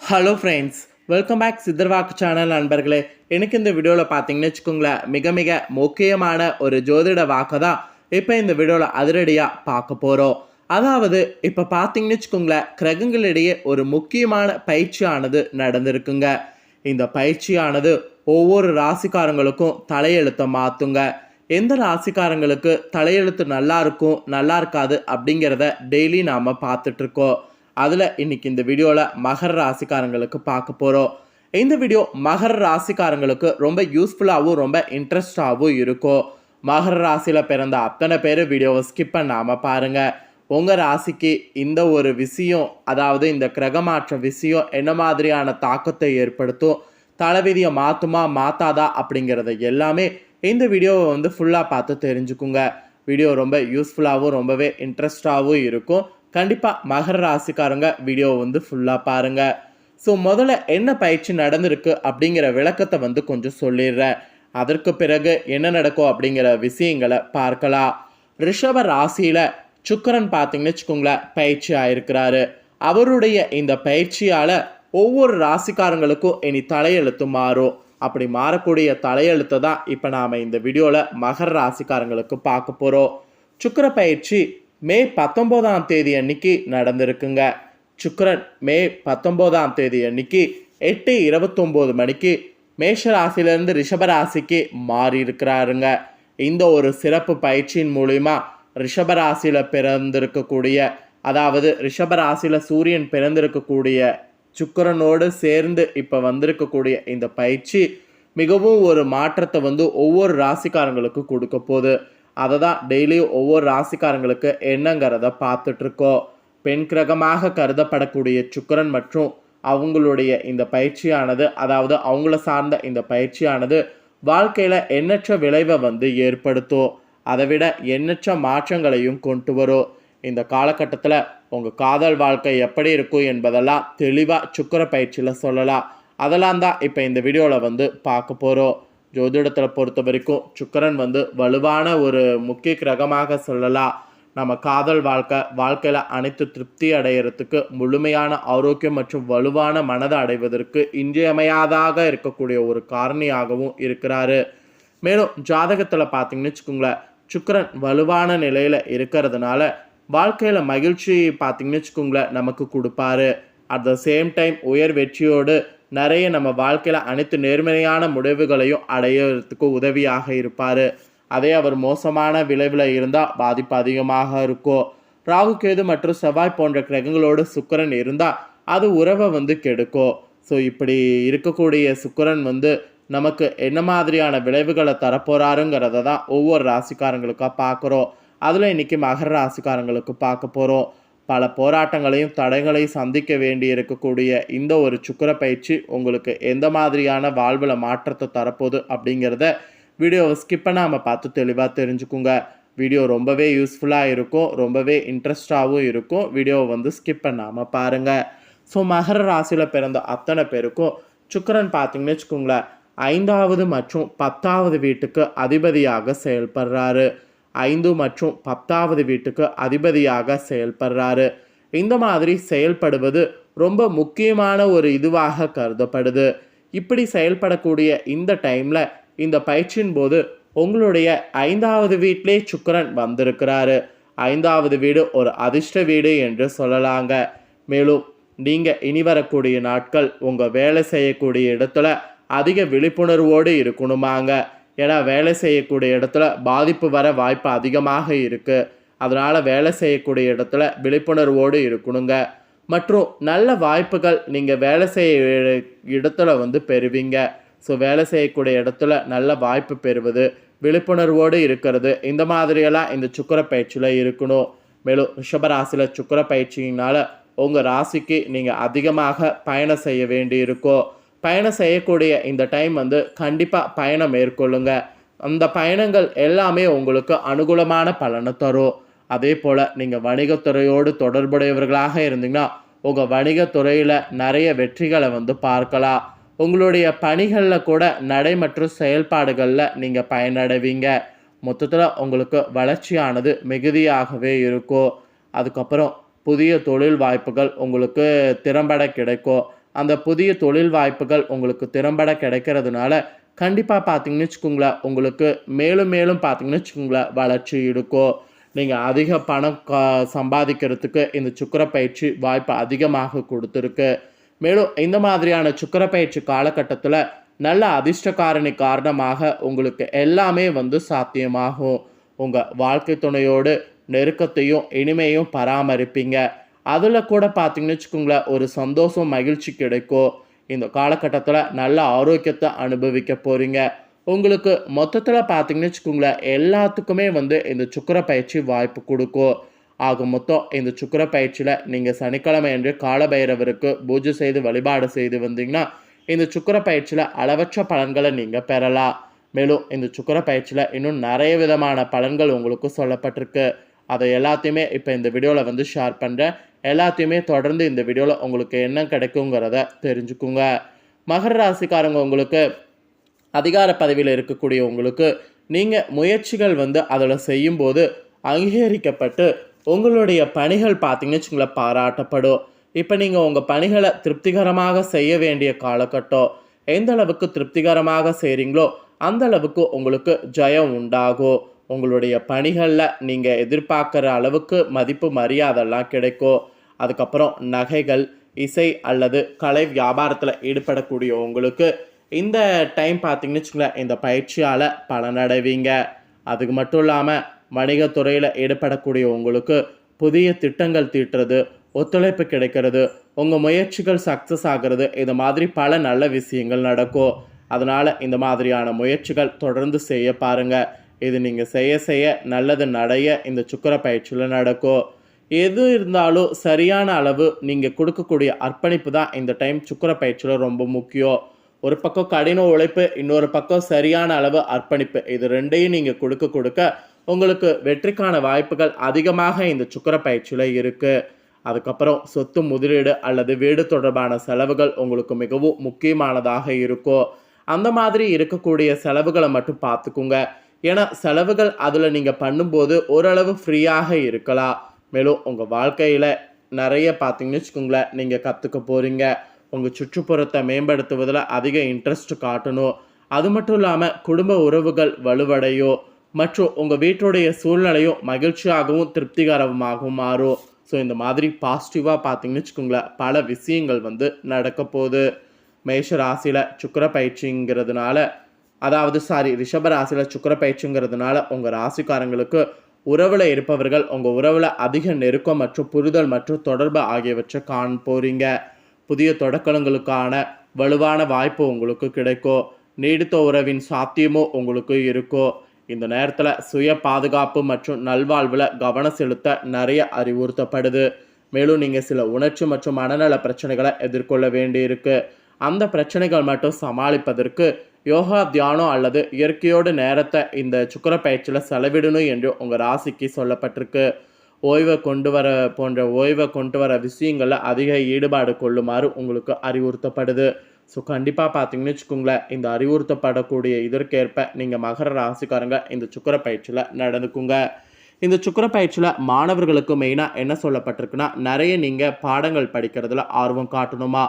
Hello friends, welcome back சித்தர்வாக்கு channel நண்பர்களே. எனக்கு இந்த வீடியோவில் பார்த்தீங்கன்னு வச்சுக்கோங்களேன், மிக மிக முக்கியமான ஒரு ஜோதிட வாக்கு தான் இப்போ இந்த வீடியோவில் அதிரடியாக பார்க்க போகிறோம். அதாவது இப்போ பார்த்தீங்கன்னு வச்சுக்கோங்களேன், கிரகங்களிடையே ஒரு முக்கியமான பயிற்சியானது நடந்திருக்குங்க. இந்த பயிற்சியானது ஒவ்வொரு ராசிக்காரங்களுக்கும் தலையெழுத்தை மாற்றுங்க. எந்த ராசிக்காரங்களுக்கு தலையெழுத்து நல்லா இருக்கும் நல்லா இருக்காது அப்படிங்கிறத டெய்லி நாம் பார்த்துட்ருக்கோம். அதில் இன்றைக்கி இந்த வீடியோவில் மகர ராசிக்காரங்களுக்கு பார்க்க போகிறோம். இந்த வீடியோ மகர ராசிக்காரங்களுக்கு ரொம்ப யூஸ்ஃபுல்லாகவும் ரொம்ப இன்ட்ரெஸ்டாகவும் இருக்கும். மகர ராசியில் பிறந்த அத்தனை பேர் வீடியோவை ஸ்கிப் பண்ணாமல் பாருங்கள். உங்கள் ராசிக்கு இந்த ஒரு விஷயம், அதாவது இந்த கிரகமாற்ற விஷயம் என்ன மாதிரியான தாக்கத்தை ஏற்படுத்தும், தலைவிதியை மாற்றுமா மாற்றாதா அப்படிங்கிறத எல்லாமே இந்த வீடியோவை ஃபுல்லாக பார்த்து தெரிஞ்சுக்குங்க. வீடியோ ரொம்ப யூஸ்ஃபுல்லாகவும் ரொம்பவே இன்ட்ரெஸ்டாகவும் இருக்கும். கண்டிப்பாக மகர ராசிக்காரங்க வீடியோவை ஃபுல்லாக பாருங்கள். ஸோ முதல்ல என்ன பயிற்சி நடந்திருக்கு அப்படிங்கிற விளக்கத்தை கொஞ்சம் சொல்லிடுறேன். அதற்கு பிறகு என்ன நடக்கும் அப்படிங்கிற விஷயங்களை பார்க்கலாம். ரிஷப ராசியில் சுக்கிரன் பார்த்தீங்கன்னு வச்சுக்கோங்களேன் பயிற்சி ஆயிருக்கிறாரு. அவருடைய இந்த பயிற்சியால் ஒவ்வொரு ராசிக்காரங்களுக்கும் இனி தலையெழுத்து மாறும். அப்படி மாறக்கூடிய தலையெழுத்தை தான் இப்போ நாம் இந்த வீடியோவில் மகர ராசிக்காரங்களுக்கு பார்க்க போகிறோம். சுக்கிர பயிற்சி மே 19ஆம் தேதி அன்னைக்கு நடந்திருக்குங்க. சுக்கிரன் மே 19ஆம் தேதி அன்னைக்கு 8:29 மணிக்கு மேஷ ராசியிலேருந்து ரிஷபராசிக்கு மாறி இருக்கிறாருங்க. இந்த ஒரு சிறப்பு பயிற்சியின் மூலிமா ரிஷபராசியில் பிறந்திருக்கக்கூடிய, அதாவது ரிஷபராசியில் சூரியன் பிறந்திருக்கக்கூடிய சுக்கிரனோடு சேர்ந்து இப்போ வந்திருக்கக்கூடிய இந்த பயிற்சி மிகவும் ஒரு மாற்றத்தை ஒவ்வொரு ராசிக்காரங்களுக்கு கொடுக்க போகுது. அதை தான் டெய்லியும் ஒவ்வொரு ராசிக்காரங்களுக்கு என்னங்கிறத பார்த்துட்ருக்கோம். பெண் கிரகமாக கருதப்படக்கூடிய சுக்கிரன் மற்றும் அவங்களுடைய இந்த பயிற்சியானது, அதாவது அவங்கள சார்ந்த இந்த பயிற்சியானது வாழ்க்கையில் எண்ணற்ற விளைவை ஏற்படுத்தும். அதை விட எண்ணற்ற மாற்றங்களையும் கொண்டு வரும். இந்த காலகட்டத்தில் உங்கள் காதல் வாழ்க்கை எப்படி இருக்கும் என்பதெல்லாம் தெளிவாக சுக்கிர பயிற்சியில் சொல்லலாம். அதெல்லாம் தான் இப்போ இந்த வீடியோவில் பார்க்க போகிறோம். ஜோதிடத்தில் பொறுத்த வரைக்கும் சுக்கிரன் வலுவான ஒரு முக்கிய கிரகமாக சொல்லலாம். நம்ம காதல் வாழ்க்கையில் அனைத்து திருப்தி அடையிறதுக்கு, முழுமையான ஆரோக்கியம் மற்றும் வலுவான மனதை அடைவதற்கு இன்றியமையாதாக இருக்கக்கூடிய ஒரு காரணியாகவும் இருக்கிறாரு. மேலும் ஜாதகத்தில் பார்த்தீங்கன்னு வச்சுக்கோங்களேன், சுக்கிரன் வலுவான நிலையில் இருக்கிறதுனால வாழ்க்கையில் மகிழ்ச்சி பார்த்தீங்கன்னு வச்சுக்கோங்களேன் நமக்கு கொடுப்பாரு. அட் த சேம் டைம் உயர் வெற்றியோடு நிறைய நம்ம வாழ்க்கையில் அனைத்து நேர்மையான முடிவுகளையும் அடையிறதுக்கு உதவியாக இருப்பார். அதே அவர் மோசமான விளைவில் இருந்தால் பாதிப்பு அதிகமாக இருக்கும். ராகு கேது மற்றும் செவ்வாய் போன்ற கிரகங்களோடு சுக்கிரன் இருந்தால் அது உறவை கெடுக்கும். ஸோ இப்படி இருக்கக்கூடிய சுக்கிரன் நமக்கு என்ன மாதிரியான விளைவுகளை தரப்போகிறாருங்கிறத தான் ஒவ்வொரு ராசிக்காரங்களுக்காக பார்க்குறோம். அதில் இன்றைக்கி மகர ராசிக்காரங்களுக்கு பார்க்க போகிறோம். பல போராட்டங்களையும் தடைகளையும் சந்திக்க வேண்டி இருக்கக்கூடிய இந்த ஒரு சுக்கிர பயிற்சி உங்களுக்கு எந்த மாதிரியான வாழ்வில் மாற்றத்தை தரப்போகுது அப்படிங்கிறத வீடியோவை ஸ்கிப் பண்ணாமல் பார்த்து தெளிவாக தெரிஞ்சுக்குங்க. வீடியோ ரொம்பவே யூஸ்ஃபுல்லாக இருக்கும், ரொம்பவே இன்ட்ரெஸ்டாகவும் இருக்கும். வீடியோவை ஸ்கிப் பண்ணாமல் பாருங்கள். ஸோ மகர ராசியில் பிறந்த அத்தனை பேருக்கும் சுக்கிரன் பார்த்தீங்கன்னு வச்சுக்கோங்களேன் 5வது மற்றும் 10வது வீட்டுக்கு அதிபதியாக செயல்படுறாரு. 5 மற்றும் 10வது வீட்டுக்கு அதிபதியாக செயல்படுறாரு. இந்த மாதிரி செயல்படுவது ரொம்ப முக்கியமான ஒரு இதுவாக கருதப்படுது. இப்படி செயல்படக்கூடிய இந்த டைமில், இந்த பயிற்சியின் போது உங்களுடைய 5வது வீட்டிலே சுக்கிரன் வந்திருக்கிறாரு. 5வது வீடு ஒரு அதிர்ஷ்ட வீடு என்று சொல்லலாங்க. மேலும் நீங்கள் இனி வரக்கூடிய நாட்கள் உங்கள் வேலை செய்யக்கூடிய இடத்துல அதிக விழிப்புணர்வோடு இருக்கணுமாங்க. ஏன்னா வேலை செய்யக்கூடிய இடத்துல பாதிப்பு வர வாய்ப்பு அதிகமாக இருக்குது. அதனால் வேலை செய்யக்கூடிய இடத்துல விழிப்புணர்வோடு இருக்கணுங்க. மற்றும் நல்ல வாய்ப்புகள் நீங்கள் வேலை செய்ய இடத்துல பெறுவீங்க. ஸோ வேலை செய்யக்கூடிய இடத்துல நல்ல வாய்ப்பு பெறுவது, விழிப்புணர்வோடு இருக்கிறது, இந்த மாதிரியெல்லாம் இந்த சுக்கிர பயிற்சியில் இருக்கணும். மேலும் ரிஷபராசியில் சுக்கிர பயிற்சியினால் உங்கள் ராசிக்கு நீங்கள் அதிகமாக பயணம் செய்ய வேண்டி இருக்கும். பயணம் செய்யக்கூடிய இந்த டைம் கண்டிப்பாக பயணம் மேற்கொள்ளுங்க. அந்த பயணங்கள் எல்லாமே உங்களுக்கு அனுகூலமான பலனை தரும். அதே போல் நீங்கள் வணிகத்துறையோடு தொடர்புடையவர்களாக இருந்தீங்கன்னா உங்கள் வணிகத்துறையில் நிறைய வெற்றிகளை பார்க்கலாம். உங்களுடைய பணிகளில் கூட நடை மற்றும் செயல்பாடுகளில் நீங்கள் பயனடைவீங்க. மொத்தத்தில் உங்களுக்கு வளர்ச்சியானது மிகுதியாகவே இருக்கும். அதுக்கப்புறம் புதிய தொழில் வாய்ப்புகள் உங்களுக்கு திறம்பட கிடைக்கும். அந்த புதிய தொழில் வாய்ப்புகள் உங்களுக்கு திறம்பட கிடைக்கிறதுனால கண்டிப்பாக பார்த்தீங்கன்னு வச்சுக்கோங்களேன், உங்களுக்கு மேலும் மேலும் பார்த்தீங்கன்னு வச்சுக்கோங்களேன் வளர்ச்சி இருக்கும். நீங்கள் அதிக பணம் சம்பாதிக்கிறதுக்கு இந்த சுக்கிர பயிற்சி வாய்ப்பு அதிகமாக கொடுத்துருக்கு. மேலும் இந்த மாதிரியான சுக்கிர பயிற்சி காலகட்டத்தில் நல்ல அதிர்ஷ்டக்காரணி காரணமாக உங்களுக்கு எல்லாமே வந்து சாத்தியமாகும். உங்கள் வாழ்க்கை துணையோடு நெருக்கத்தையும் இனிமையும் பராமரிப்பீங்க. அதில் கூட பார்த்தீங்கன்னு வச்சுக்கோங்களேன் ஒரு சந்தோஷம் மகிழ்ச்சி கிடைக்கும். இந்த காலகட்டத்தில் நல்ல ஆரோக்கியத்தை அனுபவிக்க போகிறீங்க. உங்களுக்கு மொத்தத்தில் பார்த்தீங்கன்னு வச்சுக்கோங்களேன் எல்லாத்துக்குமே வந்து இந்த சுக்கிர பயிற்சி வாய்ப்பு கொடுக்கும். ஆக மொத்தம் இந்த சுக்கிர பயிற்சியில் நீங்கள் சனிக்கிழமை அன்று காலபைரவருக்கு பூஜை செய்து வழிபாடு செய்து வந்தீங்கன்னா இந்த சுக்கிர பயிற்சியில் அளவற்ற பலன்களை நீங்கள் பெறலாம். மேலும் இந்த சுக்கிர பயிற்சியில் இன்னும் நிறைய விதமான பலன்கள் உங்களுக்கு சொல்லப்பட்டிருக்கு. அதை எல்லாத்தையுமே இப்போ இந்த வீடியோவில் வந்து ஷேர் பண்ணுறேன். எல்லாத்தையுமே தொடர்ந்து இந்த வீடியோவில் உங்களுக்கு என்ன கிடைக்குங்கிறத தெரிஞ்சுக்குங்க. மகர ராசிக்காரங்க, உங்களுக்கு அதிகார பதவியில் இருக்கக்கூடிய உங்களுக்கு நீங்கள் முயற்சிகள் வந்து அதில் செய்யும்போது அங்கீகரிக்கப்பட்டு உங்களுடைய பணிகள் பார்த்தீங்கன்னு வச்சுங்களேன் பாராட்டப்படும். இப்போ நீங்கள் உங்கள் பணிகளை திருப்திகரமாக செய்ய வேண்டிய காலகட்டம். எந்த அளவுக்கு திருப்திகரமாக செய்கிறீங்களோ அந்த அளவுக்கு உங்களுக்கு ஜெயம் உண்டாகும். உங்களுடைய பணிகளில் நீங்கள் எதிர்பார்க்குற அளவுக்கு மதிப்பு மரியாதைலாம் கிடைக்கும். அதுக்கப்புறம் நகைகள், இசை அல்லது கலை வியாபாரத்தில் ஈடுபடக்கூடிய உங்களுக்கு இந்த டைம் பார்த்தீங்கன்னு வச்சுங்களேன் இந்த பயிற்சியால் பலனடைவீங்க. அதுக்கு மட்டும் இல்லாமல் வணிகத்துறையில் ஈடுபடக்கூடிய உங்களுக்கு புதிய திட்டங்கள் தீட்டுறது, ஒத்துழைப்பு கிடைக்கிறது, உங்கள் முயற்சிகள் சக்ஸஸ் ஆகிறது, இது மாதிரி பல நல்ல விஷயங்கள் நடக்கும். அதனால் இந்த மாதிரியான முயற்சிகள் தொடர்ந்து செய்ய பாருங்கள். இது நீங்கள் செய்ய செய்ய நல்லது நடைய இந்த சுக்கிர பயிற்சியில் நடக்கும். எது இருந்தாலும் சரியான அளவு நீங்கள் கொடுக்கக்கூடிய அர்ப்பணிப்பு தான் இந்த டைம் சுக்கிர பயிற்சியில் ரொம்ப முக்கியம். ஒரு பக்கம் கடின உழைப்பு, இன்னொரு பக்கம் சரியான அளவு அர்ப்பணிப்பு, இது ரெண்டையும் நீங்கள் கொடுக்க கொடுக்க உங்களுக்கு வெற்றிக்கான வாய்ப்புகள் அதிகமாக இந்த சுக்கிர பயிற்சியில் இருக்குது. அதுக்கப்புறம் சொத்து முதலீடு அல்லது வீடு தொடர்பான செலவுகள் உங்களுக்கு மிகவும் முக்கியமானதாக இருக்கும். அந்த மாதிரி இருக்கக்கூடிய செலவுகளை மட்டும் பார்த்துக்குங்க. ஏன்னா செலவுகள் அதில் நீங்கள் பண்ணும்போது ஓரளவு ஃப்ரீயாக இருக்கலாம். மேலும் உங்கள் வாழ்க்கையில் நிறைய பார்த்தீங்கன்னு வச்சுக்கோங்களேன் நீங்கள் கற்றுக்க போகிறீங்க. உங்கள் சுற்றுப்புறத்தை மேம்படுத்துவதில் அதிக இன்ட்ரெஸ்ட் காட்டணும். அது மட்டும் இல்லாமல் குடும்ப உறவுகள் வலுவடையும் மற்றும் உங்கள் வீட்டுடைய சூழ்நிலையும் மகிழ்ச்சியாகவும் திருப்திகரமாகவும் மாறும். ஸோ இந்த மாதிரி பாசிட்டிவாக பார்த்தீங்கன்னு வச்சுக்கோங்களேன் பல விஷயங்கள் வந்து நடக்க போகுது. மேஷ ராசியில் சுக்கிர பயிற்சிங்கிறதுனால, அதாவது ரிஷப ராசியில் சுக்கிர பயிற்சிங்கிறதுனால உங்கள் ராசிக்காரங்களுக்கு உறவில் இருப்பவர்கள் உங்கள் உறவில் அதிக நெருக்கம் மற்றும் புரிதல் மற்றும் தொடர்பு ஆகியவற்றை காண போகிறீங்க. புதிய தொடக்கங்களுக்கான வலுவான வாய்ப்பு உங்களுக்கு கிடைக்கும். நீடித்த உறவின் சாத்தியமும் உங்களுக்கு இருக்கும். இந்த நேரத்தில் சுய பாதுகாப்பு மற்றும் நல்வாழ்வில் கவனம் செலுத்த நிறைய அறிவுறுத்தப்படுது. மேலும் நீங்கள் சில உணர்ச்சி மற்றும் மனநல பிரச்சனைகளை எதிர்கொள்ள வேண்டியிருக்கு. அந்த பிரச்சனைகள் மட்டும் சமாளிப்பதற்கு யோகா, தியானம் அல்லது இயற்கையோடு நேரத்தை இந்த சுக்கிர பயிற்சியில் செலவிடணும் என்று உங்கள் ராசிக்கு சொல்லப்பட்டிருக்கு. ஓய்வை கொண்டு வர விஷயங்களில் அதிக ஈடுபாடு கொள்ளுமாறு உங்களுக்கு அறிவுறுத்தப்படுது. ஸோ கண்டிப்பாக பார்த்தீங்கன்னு வச்சுக்கோங்களேன் இந்த அறிவுறுத்தப்படக்கூடிய இதற்கேற்ப நீங்கள் மகர ராசிக்காரங்க இந்த சுக்கிர பயிற்சியில் நடந்துக்குங்க. இந்த சுக்கிர பயிற்சியில் மாணவர்களுக்கு மெயினாக என்ன சொல்லப்பட்டிருக்குன்னா, நிறைய நீங்கள் பாடங்கள் படிக்கிறதுல ஆர்வம் காட்டணுமா.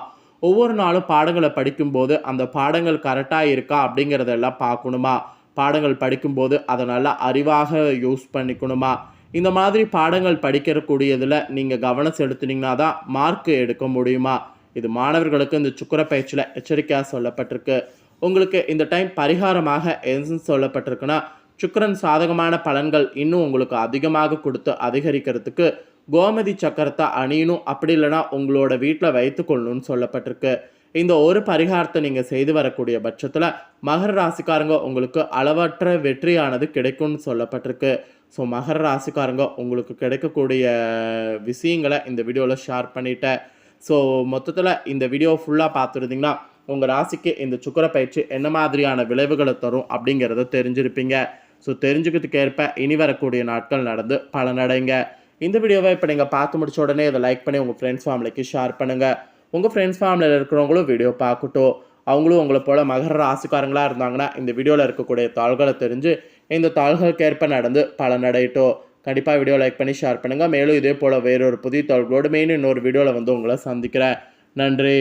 ஒவ்வொரு நாளும் பாடங்களை படிக்கும்போது அந்த பாடங்கள் கரெக்டாக இருக்கா அப்படிங்கிறதெல்லாம் பார்க்கணுமா. பாடங்கள் படிக்கும்போது அதை நல்லா அறிவாக யூஸ் பண்ணிக்கணுமா. இந்த மாதிரி பாடங்கள் படிக்கக்கூடியதில் நீங்கள் கவனம் செலுத்தினீங்கன்னா தான் மார்க் எடுக்க முடியுமா. இது மாணவர்களுக்கு இந்த சுக்கிர பயிற்சியில் எச்சரிக்கையாக சொல்லப்பட்டிருக்கு. உங்களுக்கு இந்த டைம் பரிகாரமாக என்ன சொல்லப்பட்டிருக்குன்னா, சுக்கிரன் சாதகமான பலன்கள் இன்னும் உங்களுக்கு அதிகமாக கொடுத்து அதிகரிக்கிறதுக்கு கோமதி சக்கரத்தை அணியணும், அப்படி இல்லைனா உங்களோட வீட்டில் வைத்துக்கொள்ளணும்னு சொல்லப்பட்டிருக்கு. இந்த ஒரு பரிகாரத்தை நீங்கள் செய்து வரக்கூடிய பட்சத்தில் மகர ராசிக்காரங்க உங்களுக்கு அளவற்ற வெற்றியானது கிடைக்கும்னு சொல்லப்பட்டிருக்கு. ஸோ மகர ராசிக்காரங்க உங்களுக்கு கிடைக்கக்கூடிய விஷயங்களை இந்த வீடியோவில் ஷேர் பண்ணிட்டேன். ஸோ மொத்தத்தில் இந்த வீடியோ ஃபுல்லாக பார்த்துருந்தீங்கன்னா உங்கள் ராசிக்கு இந்த சுக்கிர பயிற்சி என்ன மாதிரியான விளைவுகளை தரும் அப்படிங்கிறத தெரிஞ்சிருப்பீங்க. ஸோ தெரிஞ்சுக்கிறதுக்கு ஏற்ப இனி வரக்கூடிய நாட்கள் நடந்து பலனடைங்க. இந்த வீடியோவை இப்போ நீங்கள் பார்த்து முடிச்ச உடனே அதை லைக் பண்ணி உங்கள் ஃப்ரெண்ட்ஸ் ஃபேமிலிக்கு ஷேர் பண்ணுங்கள். உங்கள் ஃப்ரெண்ட்ஸ் ஃபேமிலியில் இருக்கிறவங்களும் வீடியோ பார்க்கட்டும். அவங்களும் உங்களை போல் மகர ராசிக்காரங்களாக இருந்தாங்கன்னா இந்த வீடியோவில் இருக்கக்கூடிய தாள்களை தெரிஞ்சு இந்த தாள்களுக்கு ஏற்ப நடந்து பலனடையட்டும். கண்டிப்பாக வீடியோ லைக் பண்ணி ஷேர் பண்ணுங்கள். மேலும் இதே போல் வேறொரு புதிய தாள்களோடு இன்னொரு வீடியோவில் வந்து உங்களை சந்திக்கிறேன். நன்றி.